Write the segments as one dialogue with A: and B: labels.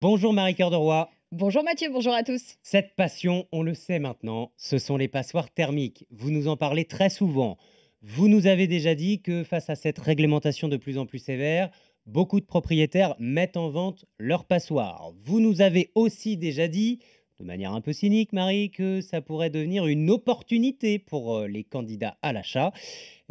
A: Bonjour Marie-Cœur de Roy.
B: Bonjour Mathieu, bonjour à tous.
A: Cette passion, on le sait maintenant, ce sont les passoires thermiques. Vous nous en parlez très souvent. Vous nous avez déjà dit que face à cette réglementation de plus en plus sévère, beaucoup de propriétaires mettent en vente leurs passoires. Vous nous avez aussi déjà dit, de manière un peu cynique Marie, que ça pourrait devenir une opportunité pour les candidats à l'achat.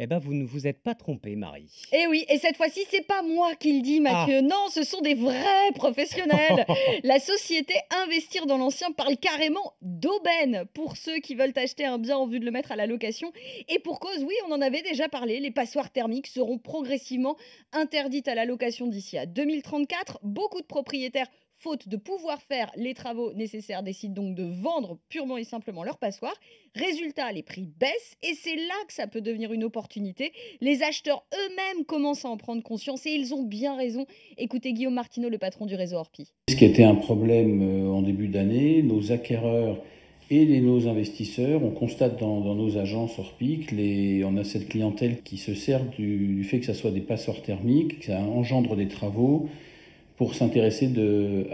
A: Eh bien, vous ne vous êtes pas trompée Marie.
B: Et oui, et cette fois-ci, c'est pas moi qui le dis,
A: Ah.
B: Mathieu. Non, ce sont des vrais professionnels. La société Investir dans l'ancien parle carrément d'aubaine pour ceux qui veulent acheter un bien en vue de le mettre à la location. Et pour cause, oui, on en avait déjà parlé, les passoires thermiques seront progressivement interdites à la location d'ici à 2034. Beaucoup de propriétaires, faute de pouvoir faire les travaux nécessaires, décident donc de vendre purement et simplement leur passoire. Résultat, les prix baissent et c'est là que ça peut devenir une opportunité. Les acheteurs eux-mêmes commencent à en prendre conscience et ils ont bien raison. Écoutez Guillaume Martineau, le patron du réseau Orpi.
C: Ce qui était un problème en début d'année, nos acquéreurs et nos investisseurs, on constate dans nos agences Orpic, on a cette clientèle qui se sert du fait que ça soit des passoires thermiques, que ça engendre des travaux pour s'intéresser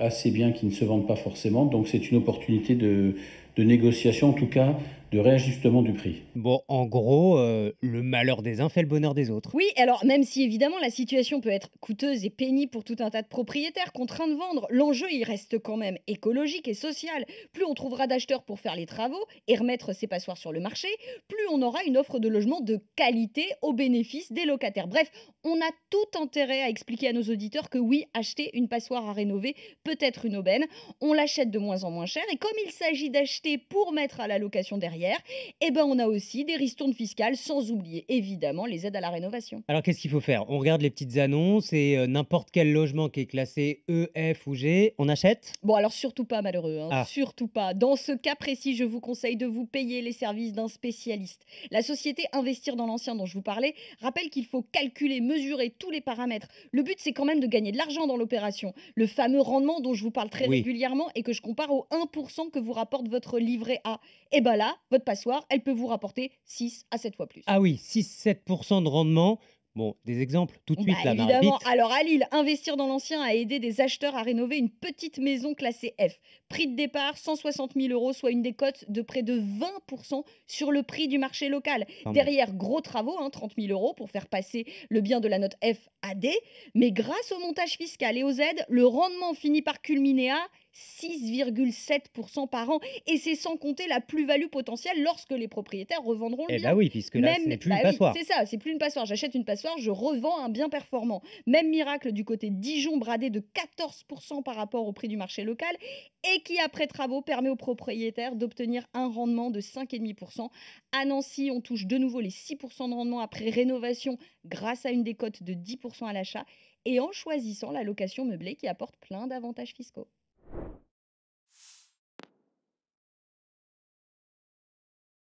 C: à ces biens qui ne se vendent pas forcément. Donc c'est une opportunité de négociation, en tout cas de réajustement du prix.
A: Bon, en gros, le malheur des uns fait le bonheur des autres.
B: Oui, alors même si évidemment la situation peut être coûteuse et pénible pour tout un tas de propriétaires contraints de vendre, l'enjeu il reste quand même écologique et social. Plus on trouvera d'acheteurs pour faire les travaux et remettre ces passoires sur le marché, plus on aura une offre de logement de qualité au bénéfice des locataires. Bref, on a tout intérêt à expliquer à nos auditeurs que oui, acheter une passoire à rénover peut être une aubaine. On l'achète de moins en moins cher et comme il s'agit d'acheter pour mettre à la location derrière, eh ben on a aussi des ristournes fiscales sans oublier évidemment les aides à la rénovation.
A: Alors qu'est-ce qu'il faut faire? On regarde les petites annonces et n'importe quel logement qui est classé E, F ou G, on achète?
B: Bon, alors surtout pas malheureux, hein,
A: Ah,
B: surtout pas. Dans ce cas précis, je vous conseille de vous payer les services d'un spécialiste. La société Investir dans l'ancien dont je vous parlais rappelle qu'il faut calculer, mesurer tous les paramètres. Le but, c'est quand même de gagner de l'argent dans l'opération. Le fameux rendement dont je vous parle très
A: oui.
B: régulièrement et que je compare au 1% que vous rapporte votre livret A. Et ben là, votre passoire, elle peut vous rapporter 6 à 7 fois plus.
A: Ah oui, 6-7 de rendement. Bon, des exemples tout de
B: Bah
A: suite là, Marie,
B: évidemment.
A: vite.
B: Alors à Lille, Investir dans l'ancien a aidé des acheteurs à rénover une petite maison classée F. Prix de départ 160 000 euros, soit une décote de près de 20% sur le prix du marché local.
A: Quand même.
B: Derrière, gros travaux, 30 000 euros pour faire passer le bien de la note F à D. Mais grâce au montage fiscal et aux aides, le rendement finit par culminer à 6,7% par an. Et c'est sans compter la plus-value potentielle lorsque les propriétaires revendront le
A: Eh bah
B: bien.
A: oui, puisque là, ce
B: Même,
A: n'est plus une
B: bah oui,
A: passoire.
B: c'est ça, c'est plus une passoire. J'achète une passoire, je revends un bien performant. Même miracle du côté de Dijon, bradé de 14% par rapport au prix du marché local, et qui, après travaux, permet aux propriétaires d'obtenir un rendement de 5,5%. À Nancy, on touche de nouveau les 6% de rendement après rénovation grâce à une décote de 10% à l'achat et en choisissant la location meublée qui apporte plein d'avantages fiscaux.